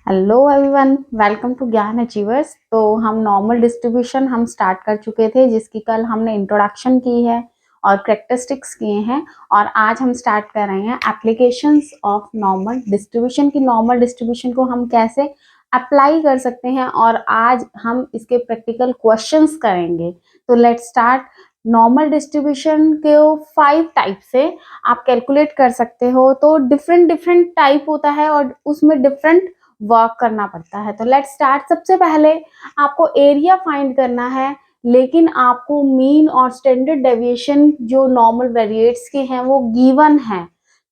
Hello everyone, welcome to ज्ञान achievers. तो हम नॉर्मल डिस्ट्रीब्यूशन हम स्टार्ट कर चुके थे, जिसकी कल हमने इंट्रोडक्शन की है और कैरेक्टरिस्टिक्स किए हैं। और आज हम स्टार्ट कर रहे हैं एप्लीकेशंस ऑफ नॉर्मल डिस्ट्रीब्यूशन की। नॉर्मल डिस्ट्रीब्यूशन को हम कैसे अप्लाई कर सकते हैं और आज हम इसके प्रैक्टिकल क्वेश्चंस करेंगे। तो लेट्स स्टार्ट। नॉर्मल डिस्ट्रीब्यूशन के 5 टाइप से आप कैलकुलेट कर सकते हो। तो डिफरेंट डिफरेंट टाइप होता है और उसमें डिफरेंट वर्क करना पड़ता है। तो लेट्स स्टार्ट। सबसे पहले आपको एरिया फाइंड करना है, लेकिन आपको मीन और स्टैंडर्ड डेविएशन जो नॉर्मल वेरिएट्स के हैं वो गिवन है।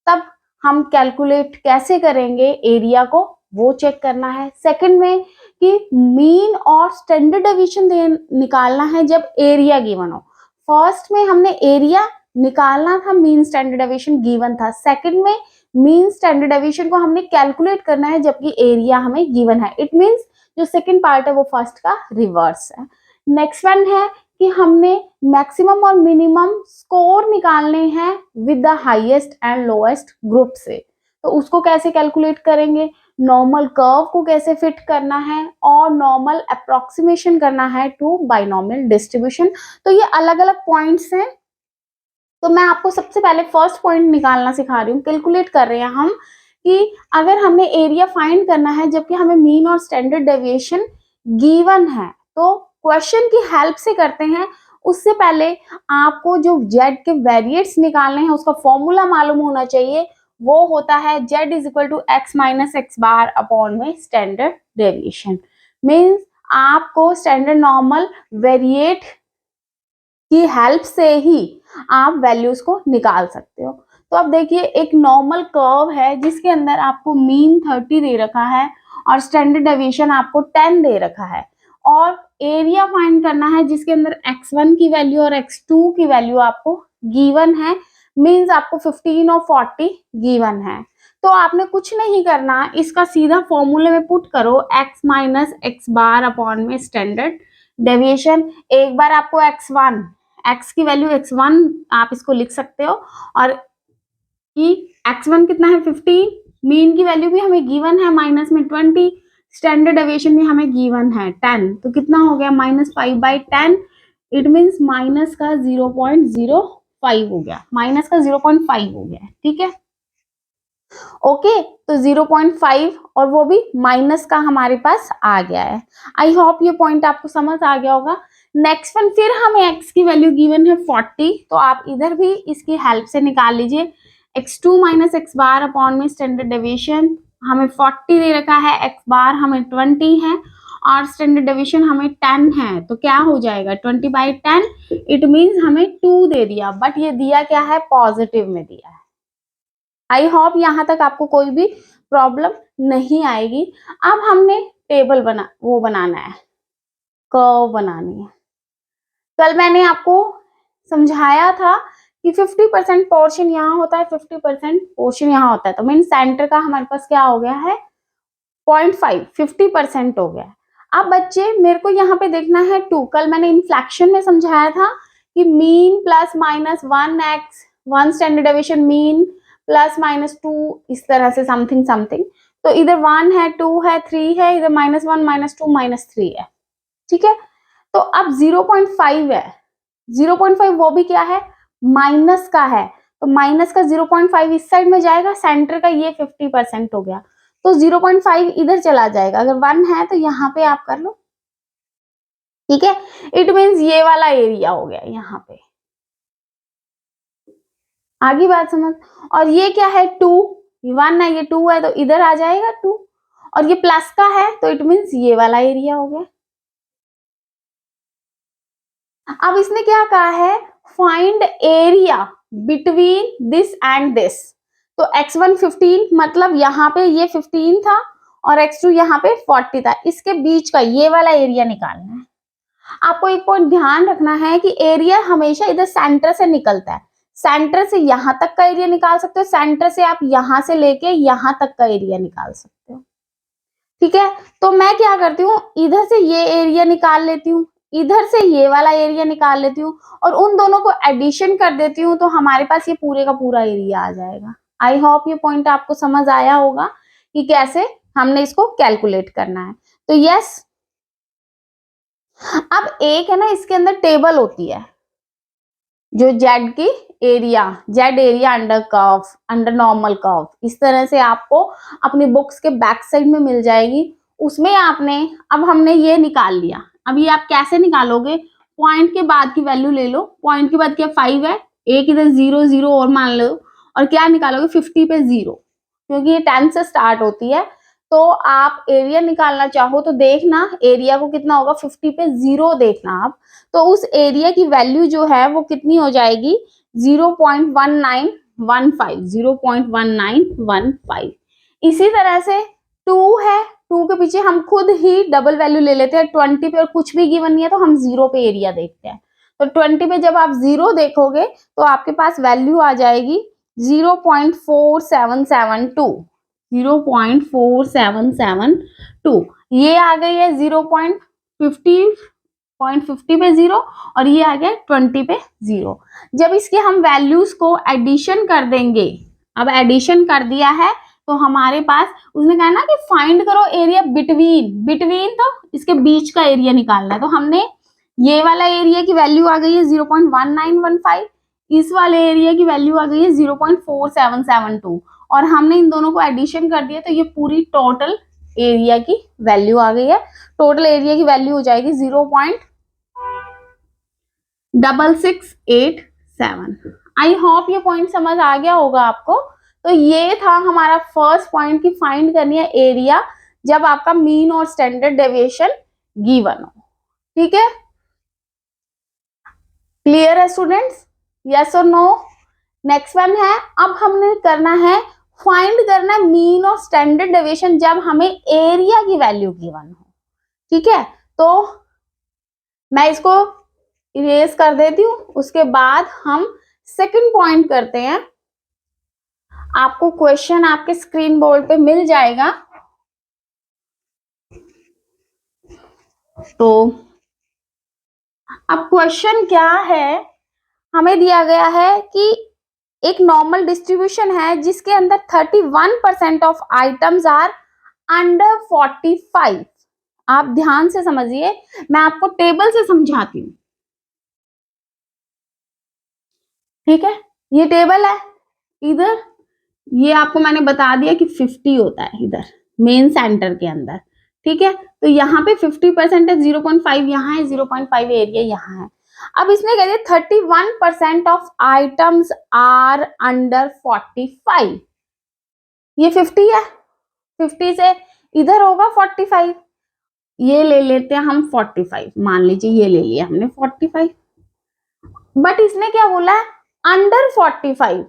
तब हम कैलकुलेट कैसे करेंगे एरिया को, वो चेक करना है। सेकंड में कि मीन और स्टैंडर्ड डेविएशन निकालना है जब एरिया गिवन हो। फर्स्ट में हमने एरिया निकालना था, मीन स्टैंडर्ड डेविएशन गिवन था। सेकंड में मीन स्टैंडर्ड डेविएशन को हमने कैलकुलेट करना है जबकि एरिया हमें गिवन है। इट मींस जो सेकंड पार्ट है वो फर्स्ट का रिवर्स है। नेक्स्ट वन है कि हमने मैक्सिमम और मिनिमम स्कोर निकालने हैं with the highest and lowest group से। तो उसको कैसे कैलकुलेट करेंगे, नॉर्मल कर्व को कैसे फिट करना है और नॉर्मल अप्रोक्सीमेशन करना है टू बाइनॉमियल डिस्ट्रीब्यूशन। तो ये अलग अलग पॉइंट्स हैं। तो मैं आपको सबसे पहले फर्स्ट पॉइंट निकालना सिखा रही हूँ। कैलकुलेट कर रहे हैं हम कि अगर हमें एरिया फाइंड करना है जबकि हमें मीन और स्टैंडर्ड डेविएशन गिवन है, तो क्वेश्चन की हेल्प से करते हैं। उससे पहले आपको जो जेड के वेरिएट्स निकालने हैं उसका फॉर्मूला मालूम होना चाहिए। वो होता है z is equal to x minus x bar upon में स्टैंडर्ड डेविएशन। मीन्स आपको स्टैंडर्ड नॉर्मल वेरिएट की हेल्प से ही आप वैल्यूज को निकाल सकते हो। तो अब देखिए, एक नॉर्मल कर्व है जिसके अंदर आपको मीन 30 दे रखा है और स्टैंडर्ड डेविएशन आपको 10 दे रखा है, और एरिया फाइंड करना है जिसके अंदर x1 की वैल्यू और x2 की वैल्यू आपको गिवन है। मींस आपको 15 और 40 गिवन है। तो आपने कुछ नहीं करना, इसका सीधा फॉर्मूले में पुट करो x minus x bar upon में स्टैंडर्ड डेविएशन। एक बार आपको x1 x की वैल्यू x1 आप इसको लिख सकते हो, और कि x1 कितना है 15, मीन की वैल्यू भी हमें गिवन है माइनस में 20, स्टैंडर्ड डेविएशन भी हमें गिवन है 10। तो कितना हो गया -5/10। इट मींस माइनस का 0.05 हो गया, माइनस का 0.5 हो गया। ठीक है, ओके। तो 0.5 और वो भी माइनस का हमारे पास आ गया है। आई होप ये पॉइंट आपको समझ आ गया होगा। नेक्स्ट वन, फिर हमें x की वैल्यू गिवन है 40, तो आप इधर भी इसकी हेल्प से निकाल लीजिए। x2 minus x bar upon में स्टैंडर्ड डेविएशन हमें 40 दे रखा है, x बार हमें 20 है और स्टैंडर्ड डेविएशन हमें 10 है। तो क्या हो जाएगा 20/10। इट मींस हमें 2 दे दिया, बट ये दिया क्या है, पॉजिटिव में दिया है। आई होप यहां तक आपको कोई भी प्रॉब्लम नहीं आएगी। अब हमने टेबल बनाना है, कर्व बनानी है। कल मैंने आपको समझाया था कि 50% पोर्शन यहाँ होता है, 50% पोर्शन यहाँ होता है। तो मीन सेंटर का हमारे पास क्या हो गया है 0.5, 50% हो गया। अब बच्चे मेरे को यहाँ पे देखना है 2। कल मैंने इनफ्लेक्शन में समझाया था कि mean plus minus 1x, 1 standard deviation mean plus minus 2, इस तरह से समथिंग समथिंग। तो इधर 1 है, 2 है, 3 है, इधर -1 -2 -3 है। ठीक है, तो अब 0.5 है, 0.5 वो भी क्या है, माइनस का है। तो माइनस का 0.5 इस साइड में जाएगा, सेंटर का ये 50% हो गया, तो 0.5 इधर चला जाएगा। अगर 1 है तो यहाँ पे आप कर लो। ठीक है, इट मीन्स ये वाला एरिया हो गया यहाँ पे। आगे बात समझ। और ये क्या है 2, 1 है, ये 2 है, तो इधर आ जाएगा 2, और ये प्लस का है तो इट मीन्स ये वाला एरिया हो गया। अब इसने क्या कहा है, find area between this and this. तो x1 15, मतलब यहाँ पे ये 15 था और x2 यहाँ पे 40 था, इसके बीच का ये वाला एरिया निकालना है। आपको एक पॉइंट ध्यान रखना है कि एरिया हमेशा इधर सेंटर से निकलता है। सेंटर से यहां तक का एरिया निकाल सकते हो, सेंटर से आप यहां से लेके यहां तक का एरिया निकाल सकते हो। ठीक है, तो मैं क्या करती हूँ, इधर से ये एरिया निकाल लेती हूँ, इधर से ये वाला एरिया निकाल लेती हूँ, और उन दोनों को एडिशन कर देती हूँ, तो हमारे पास ये पूरे का पूरा एरिया आ जाएगा। आई होप ये पॉइंट आपको समझ आया होगा कि कैसे हमने इसको कैलकुलेट करना है। तो यस, अब एक है ना, इसके अंदर टेबल होती है जो जेड की area, Z area under curve, under normal curve, इस तरह से आपको अपनी बुक्स के बैक साइड में मिल जाएगी। उसमें आपने, अब हमने ये निकाल लिया, अब ये आप कैसे निकालोगे, पॉइंट के बाद की वैल्यू ले लो, पॉइंट के बाद क्या 5 है, एक इधर 0 0 और मान लो, और क्या निकालोगे 50 पे 0, क्योंकि ये 10 से स्टार्ट होती है। तो आप एरिया निकालना चाहो तो देखना एरिया को कितना होगा, 50 पे 0 देखना आप, तो उस एरिया की वैल्यू जो है वो कितनी हो जाएगी, 0.1915, 0.1915। इसी तरह से 2 है, 2 के पीछे हम खुद ही डबल वैल्यू ले लेते हैं 20 पे, और कुछ भी गिवन नहीं है तो हम 0 पे एरिया देखते हैं। तो 20 पे जब आप 0 देखोगे तो आपके पास वैल्यू आ जाएगी 0.4772, 0.4772, ये आ गई है 0.50 पे 0, और ये आ गया 20 पे 0। जब इसके हम वैल्यूज को एडिशन कर देंगे, अब एडिशन कर दिया है तो हमारे पास, उसने कहा ना कि फाइंड करो एरिया बिटवीन, बिटवीन तो इसके बीच का एरिया निकालना है, तो हमने ये वाला एरिया की वैल्यू आ गई है 0.1915, इस वाले एरिया की वैल्यू आ गई है 0.4772, और हमने इन दोनों को एडिशन कर दिया तो ये पूरी टोटल एरिया की वैल्यू आ गई है। टोटल एरिया की वैल्यू हो जाएगी 0.6687। आई होप ये पॉइंट समझ आ गया होगा आपको। तो ये था हमारा फर्स्ट पॉइंट की फाइंड करनी है एरिया जब आपका मीन और स्टैंडर्ड डेविएशन गिवन हो। ठीक है, क्लियर है स्टूडेंट्स, यस और नो। नेक्स्ट वन है, अब हमने करना है, फाइंड करना है मीन और स्टैंडर्ड डेविएशन जब हमें एरिया की वैल्यू गिवन हो। ठीक है, तो मैं इसको इरेज कर देती हूँ, उसके बाद हम सेकंड पॉइंट करते हैं। आपको क्वेश्चन आपके स्क्रीन बोर्ड पे मिल जाएगा। तो अब क्वेश्चन क्या है, हमें दिया गया है कि एक नॉर्मल डिस्ट्रीब्यूशन है जिसके अंदर 31% ऑफ आइटम्स आर अंडर 45। आप ध्यान से समझिए, मैं आपको टेबल से समझाती हूँ। ठीक है, ये टेबल है, इधर ये आपको मैंने बता दिया कि 50 होता है इधर मेन सेंटर के अंदर। ठीक है, तो यहाँ पे 50% है, 0.5 यहाँ है, 0.5 एरिया यहाँ है। अब इसने कह दिया 31% ऑफ आइटम्स आर अंडर 45, ये 50 है, 50 से इधर होगा 45, ये ले लेते हैं हम 45, मान लीजिए ये ले लिया हमने 45, बट इसने क्या बोला है, अंडर 45,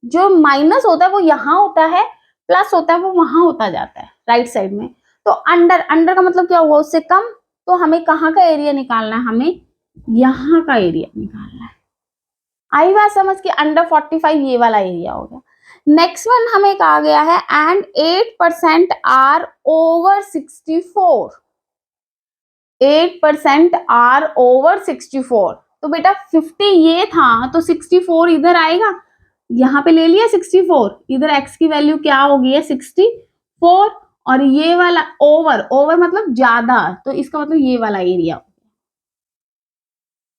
जो माइनस होता है वो यहाँ होता है, प्लस होता है वो वहां होता जाता है राइट साइड में। तो अंडर, अंडर का मतलब क्या हुआ, उससे कम, तो हमें कहाँ का एरिया निकालना है, हमें यहाँ का एरिया निकालना है। आई बात समझ के, अंडर 45 ये वाला एरिया हो गया। नेक्स्ट वन हमें कहा गया है and 8% are over 64, 8% are over 64। तो बेटा 50 ये था तो 64 इधर आएगा, यहाँ पे ले लिया 64, इधर x की वैल्यू क्या होगी है 64, और ये वाला ओवर, ओवर मतलब ज्यादा, तो इसका मतलब ये वाला एरिया।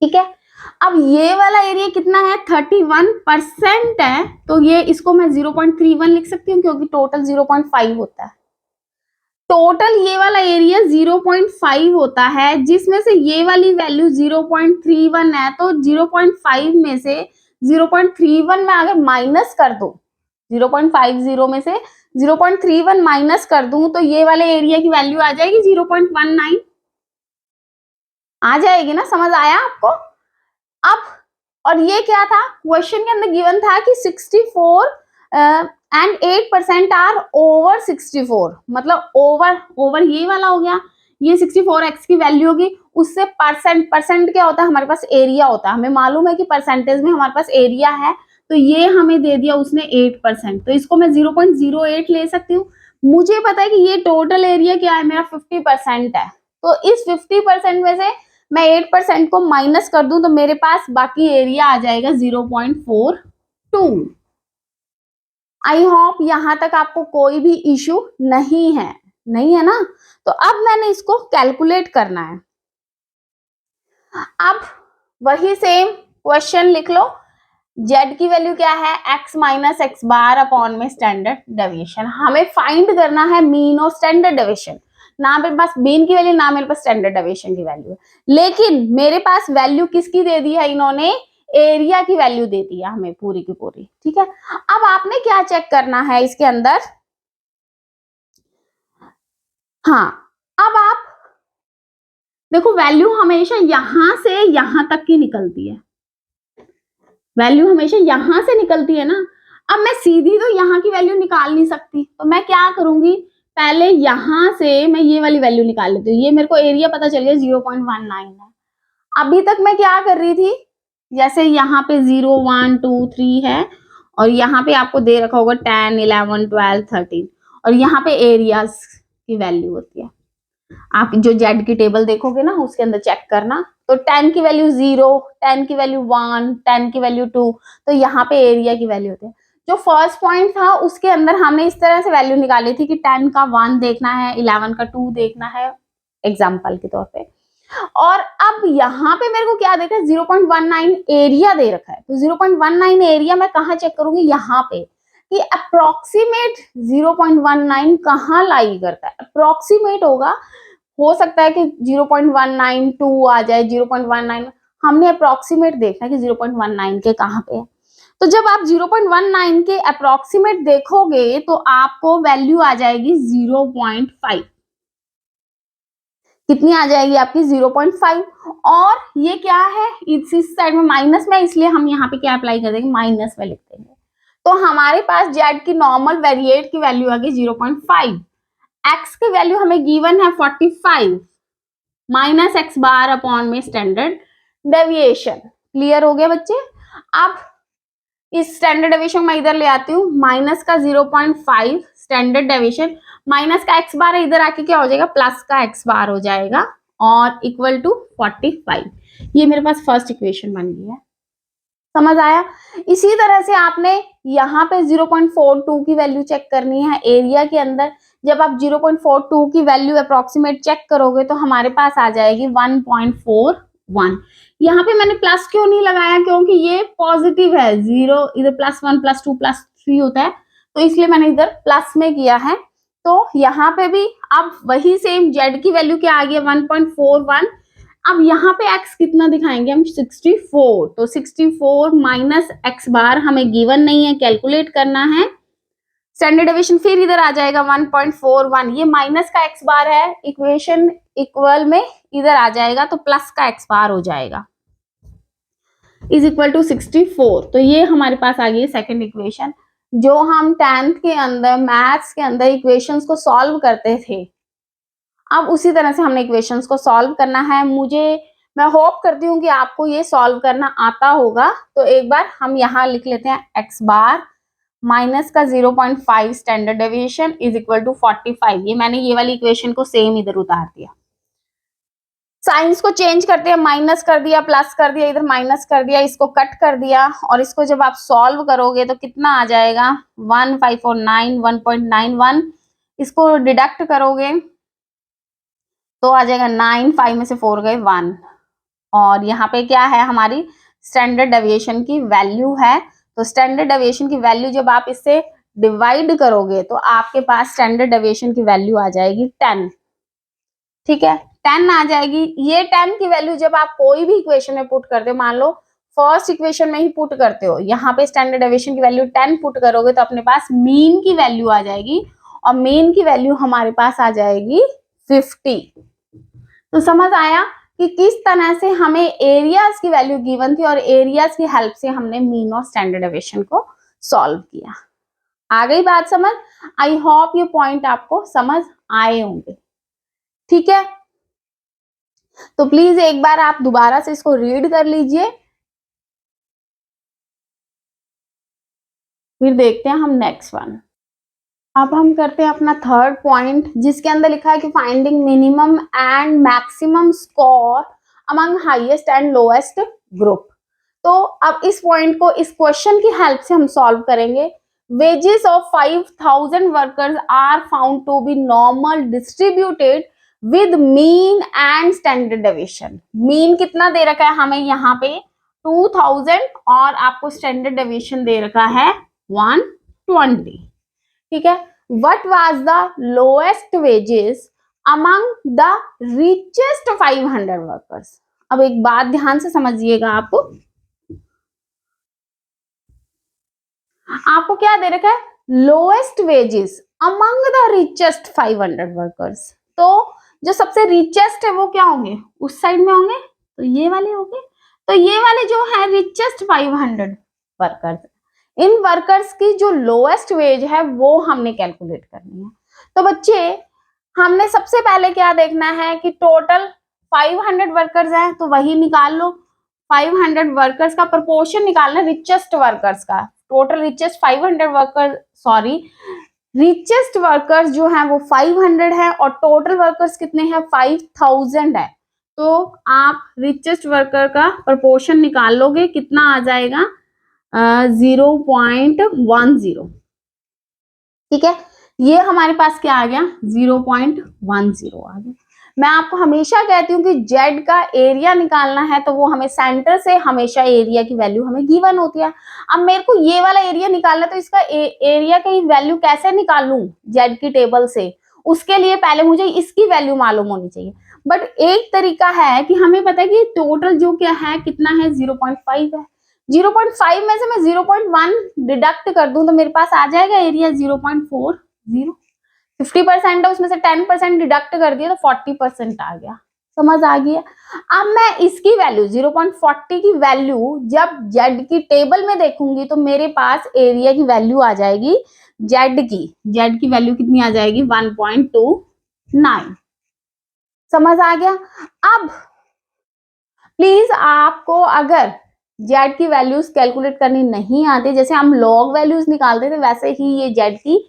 ठीक है, अब ये वाला एरिया कितना है, 31% है, तो ये इसको मैं 0.31 लिख सकती हूँ क्योंकि टोटल 0.5 होता है। टोटल ये वाला एरिया 0.5 होता है, जिसमें से ये वाली वैल्यू 0.31 है, तो 0.5 में से 0.31 में अगर माइनस कर दो, 0.50 में से 0.31 माइनस कर दूं तो ये वाले एरिया की वैल्यू आ जाएगी 0.19, आ जाएगी ना, समझ आया आपको। अब और ये क्या था, क्वेश्चन के अंदर गिवन था कि 64 एंड 8% आर ओवर 64, मतलब ओवर, ओवर ये वाला हो गया, ये 64x की वैल्यू होगी, उससे परसेंट, परसेंट क्या होता है, हमारे पास एरिया होता है, हमें मालूम है कि परसेंटेज में हमारे पास एरिया है, तो ये हमें दे दिया उसने 8%, तो इसको मैं 0.08 ले सकती हूँ। मुझे पता है कि ये टोटल एरिया क्या है, मेरा 50% है, तो इस 50% में से मैं 8% को माइनस कर दूं तो मेरे पास बाकी एरिया आ जाएगा 0.42। आई होप यहां तक आपको कोई भी इश्यू नहीं है। नहीं है ना। तो अब मैंने इसको कैलकुलेट करना है। अब वही सेम क्वेश्चन लिख लो, z की वैल्यू क्या है, x minus x bar upon में स्टैंडर्ड डेविएशन। हमें फाइंड करना है मीन और स्टैंडर्ड डेविएशन। ना मेरे पास मीन की वैल्यू, ना मेरे पास स्टैंडर्ड डेविएशन की वैल्यू है, लेकिन मेरे पास वैल्यू किसकी दे दी है, इन्होंने एरिया की वैल्यू दे दी है हमें पूरी की पूरी। ठीक है, अब आपने क्या चेक करना है इसके अंदर, हाँ अब आप देखो वैल्यू हमेशा यहां से यहां तक की निकलती है, वैल्यू हमेशा यहां से निकलती है ना। अब मैं सीधी तो यहाँ की वैल्यू निकाल नहीं सकती, तो मैं क्या करूंगी, पहले यहां से मैं ये वाली वैल्यू निकाल लेती हूँ। ये मेरे को एरिया पता चल गया 0.19 है। अभी तक मैं क्या कर रही थी, जैसे यहाँ पे 0 1 2 3 है, और यहाँ पे आपको दे रखा होगा 10 11 12 13, और यहाँ पे एरियाज की वैल्यू होती है। आप जो जेड की टेबल देखोगे ना उसके अंदर चेक करना, तो 10 की वैल्यू 0, 10 की वैल्यू 1, 10 की वैल्यू 2, तो यहाँ पे एरिया की वैल्यू होती है। जो फर्स्ट पॉइंट था उसके अंदर हमने इस तरह से वैल्यू निकाली थी कि 10 का 1 देखना है, 11 का 2 देखना है, एग्जाम्पल के तौर पे। और अब यहाँ पे मेरे को क्या देखा है, 0.19 एरिया दे रखा है, तो 0.19 एरिया मैं कहाँ चेक करूंगी, यहाँ पे, कि अप्रोक्सीमेट 0.19 कहाँ लाई करता है, अप्रोक्सीमेट होगा। हो सकता है कि 0.192 आ जाए, 0.19, हमने अप्रोक्सीमेट देखना है कि 0.19 के कहाँ पे है। तो जब आप 0.19 के अप्रोक्सीमेट देखोगे तो आपको वैल्यू आ जाएगी 0.5। कितनी आ जाएगी आपकी, 0.5। और ये क्या है, इस साइड में माइनस में, इसलिए हम यहाँ पे क्या अप्लाई कर देंगे, माइनस में लिख देंगे। तो हमारे पास जेड की नॉर्मल वेरिएट की वैल्यू आ गई 0.5, एक्स की वैल्यू हमें गिवन है 45 माइनस एक्स बार अपॉन में स्टैंडर्ड डेविएशन। क्लियर हो गया बच्चे। अब इस स्टैंडर्ड डेविएशन मैं इधर ले आती हूँ, माइनस का 0.5 स्टैंडर्ड डेविएशन, माइनस का एक्स बार इधर आके क्या हो जाएगा, प्लस का एक्स बार हो जाएगा, और इक्वल टू 45। ये मेरे पास फर्स्ट इक्वेशन बन गई है, समझ आया। इसी तरह से आपने यहाँ पे 0.42 की वैल्यू चेक करनी है एरिया के अंदर। जब आप 0.42 की वैल्यू अप्रोक्सीमेट चेक करोगे तो हमारे पास आ जाएगी 1.41। यहाँ पे मैंने प्लस क्यों नहीं लगाया, क्योंकि ये पॉजिटिव है, 0 इधर +1 +2 +3 होता है, तो इसलिए मैंने इधर प्लस में किया है। तो यहाँ पे भी अब वही सेम जेड की वैल्यू क्या आ गई, 1.41। अब यहाँ पे x कितना दिखाएंगे हम, 64, तो 64 माइनस एक्स बार हमें गिवन नहीं है, कैलकुलेट करना है। स्टैंडर्ड डेविएशन फिर इधर आ जाएगा 1.41, ये माइनस का एक्स बार है, इक्वेशन इक्वल में इधर आ जाएगा तो प्लस का एक्स बार हो जाएगा, इज इक्वल टू 64। तो ये हमारे पास आ गई सेकेंड इक्वेशन। जो हम 10th के अंदर मैथ्स के अंदर इक्वेशंस को सॉल्व करते थे, अब उसी तरह से हमने इक्वेशंस को सॉल्व करना है। मैं होप करती हूँ कि आपको ये सॉल्व करना आता होगा। तो एक बार हम यहाँ लिख लेते हैं, एक्स बार माइनस का 0.5 standard deviation is equal to 45। ये मैंने ये वाली इक्वेशन को सेम इधर उतार दिया, साइंस को चेंज करते हैं, माइनस कर दिया, प्लस कर दिया, इधर माइनस कर दिया, इसको कट कर दिया, और इसको जब आप सॉल्व करोगे तो कितना आ जाएगा, 1549 1.91। इसको डिडक्ट करोगे तो आ जाएगा 9, 5 में से 4 गए 1, और यहाँ पे क्या है, हमारी स्टैंडर्ड डेविएशन की वैल्यू है। तो स्टैंडर्ड डेविएशन की वैल्यू जब आप इससे डिवाइड करोगे तो आपके पास स्टैंडर्ड डेविएशन की वैल्यू आ जाएगी 10। ठीक है, 10 आ जाएगी। ये 10 की वैल्यू जब आप कोई भी इक्वेशन में पुट करते हो, मान लो फर्स्ट इक्वेशन में ही पुट करते हो, यहाँ पे स्टैंडर्ड डेविएशन की वैल्यू 10 पुट करोगे तो अपने पास मीन की वैल्यू आ जाएगी, और मीन की वैल्यू हमारे पास आ जाएगी 50। तो समझ आया कि किस तरह से हमें एरियाज की वैल्यू गिवन थी और एरियाज की हेल्प से हमने मीन और स्टैंडर्ड डेविएशन को सॉल्व किया। आ गई बात समझ। आई होप ये पॉइंट आपको समझ आए होंगे। ठीक है, तो प्लीज एक बार आप दोबारा से इसको रीड कर लीजिए, फिर देखते हैं हम नेक्स्ट वन। अब हम करते हैं अपना थर्ड पॉइंट, जिसके अंदर लिखा है कि finding minimum and maximum score among highest and lowest group. तो अब इस पॉइंट को इस क्वेश्चन की हेल्प से हम सॉल्व करेंगे। wages of 5,000 workers are found to be normal distributed with mean and standard deviation. mean कितना दे रखा है हमें यहाँ पे 2000 और आपको स्टैंडर्ड डेविएशन दे रखा है 120. ठीक है. What was the lowest wages among the richest 500 workers? अब एक बात ध्यान से समझिएगा. आपको क्या दे रखा है? Lowest wages among the richest 500 workers. तो जो सबसे रिचेस्ट है वो क्या होंगे? उस साइड में होंगे. तो ये वाले होंगे. तो ये वाले जो है रिचेस्ट 500 वर्कर्स. इन वर्कर्स की जो लोएस्ट वेज है वो हमने कैलकुलेट करनी है. तो बच्चे हमने सबसे पहले क्या देखना है कि टोटल 500 वर्कर्स हैं तो वही निकाल लो. 500 वर्कर्स का प्रोपोर्शन निकालना रिचेस्ट वर्कर्स का. Total richest 500 workers richest workers जो है वो 500 है और टोटल वर्कर्स कितने हैं? 5000 है. तो आप रिचेस्ट वर्कर का प्रोपोर्शन निकाल लोगे. कितना आ जाएगा? 0.10. ठीक है. ये हमारे पास क्या आ गया? 0.10 आ गया. मैं आपको हमेशा कहती हूँ कि जेड का एरिया निकालना है तो वो हमें सेंटर से हमेशा एरिया की वैल्यू हमें गिवन होती है. अब मेरे को ये वाला एरिया निकालना है तो इसका एरिया की वैल्यू कैसे निकालूं जेड की टेबल से? उसके लिए पहले मुझे इसकी वैल्यू मालूम होनी चाहिए. बट एक तरीका है कि हमें पता है कि टोटल जो क्या है कितना है? 0.5 है. 0.5 में से मैं 0.1 डिडक्ट कर दूं तो मेरे पास आ जाएगा एरिया 0.40. 50% है उसमें से 10% डिडक्ट कर दिया तो 40% आ गया. समझ आ गया? अब मैं इसकी वैल्यू 0.40 की वैल्यू जब जेड की टेबल में देखूंगी तो मेरे पास एरिया की वैल्यू आ जाएगी जेड की वैल्यू कितनी आ जाएगी? 1.29. समझ आ गया? अब प्लीज आपको अगर जेड की वैल्यूज कैलकुलेट करनी नहीं आती, जैसे हम लॉग वैल्यूज निकालते थे वैसे ही ये जेड की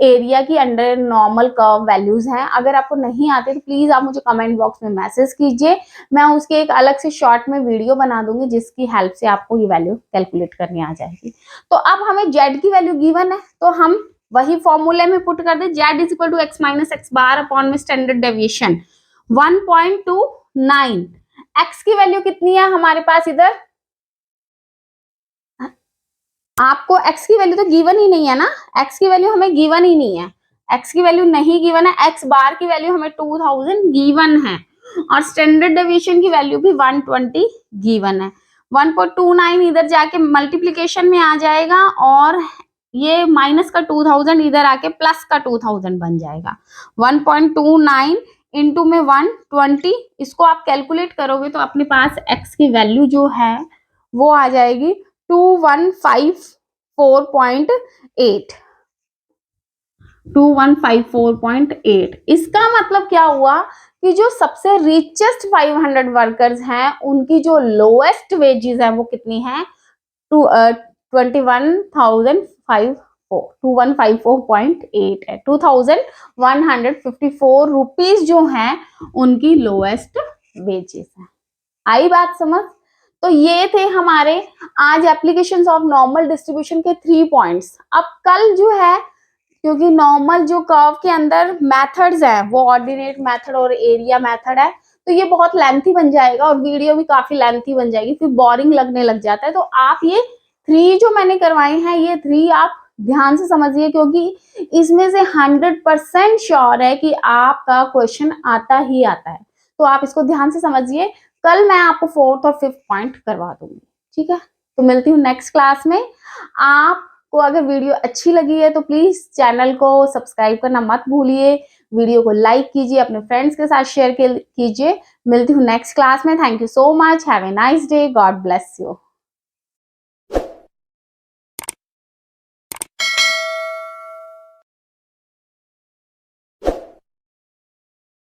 एरिया की अंडर नॉर्मल कर्व वैल्यूज हैं. अगर आपको नहीं आते तो प्लीज आप मुझे कमेंट बॉक्स में मैसेज कीजिए. मैं उसके एक अलग से शॉर्ट में वीडियो बना दूंगी जिसकी हेल्प से आपको ये वैल्यू कैलकुलेट करनी आ जाएगी. तो अब हमें जेड की वैल्यू गिवन है तो हम वही फॉर्मूले में पुट कर दे. Z is equal to x minus x bar upon में स्टैंडर्ड डेविएशन 1.29. एक्स की वैल्यू कितनी है हमारे पास? इधर आपको x की वैल्यू तो गिवन ही नहीं है ना. x की वैल्यू हमें गिवन ही नहीं है. x की वैल्यू नहीं गिवन है. x बार की वैल्यू हमें 2000 गिवन है और स्टैंडर्ड डेविएशन की वैल्यू भी 120 गिवन है. 1.29 इधर जाके मल्टीप्लीकेशन में आ जाएगा और ये माइनस का 2000 इधर आके प्लस का 2000 बन जाएगा. 1.29 इंटू में 120. इसको आप कैलकुलेट करोगे तो अपने पास x की वैल्यू जो है वो आ जाएगी 2154.8. 2154.8. इसका मतलब क्या हुआ कि जो सबसे रिचेस्ट 500 वर्कर्स हैं उनकी जो लोएस्ट वेजेस है वो कितनी है? 2154.8 है. 2154 रुपीज जो है उनकी लोएस्ट वेजेस है. आई बात समझ? तो ये थे हमारे आज एप्लीकेशंस ऑफ नॉर्मल डिस्ट्रीब्यूशन के 3 पॉइंट्स. अब कल जो है क्योंकि नॉर्मल जो कर्व के अंदर मेथड्स हैं वो ऑर्डिनेट मेथड और एरिया मेथड है तो ये बहुत लेंथी बन जाएगा और वीडियो भी काफी लेंथी बन जाएगी, फिर बोरिंग लगने लग जाता है. तो आप ये 3 जो मैंने करवाए हैं ये 3 आप ध्यान से समझिए क्योंकि इसमें से 100% श्योर है कि आपका क्वेश्चन आता ही आता है. तो आप इसको ध्यान से समझिए. कल मैं आपको 4th और 5th पॉइंट करवा दूंगी. ठीक है. तो मिलती हूँ नेक्स्ट क्लास में. आपको अगर वीडियो अच्छी लगी है तो प्लीज चैनल को सब्सक्राइब करना मत भूलिए. वीडियो को लाइक कीजिए, अपने फ्रेंड्स के साथ शेयर कीजिए. मिलती हूँ नेक्स्ट क्लास में. Thank you so much. Have a nice day. God bless you.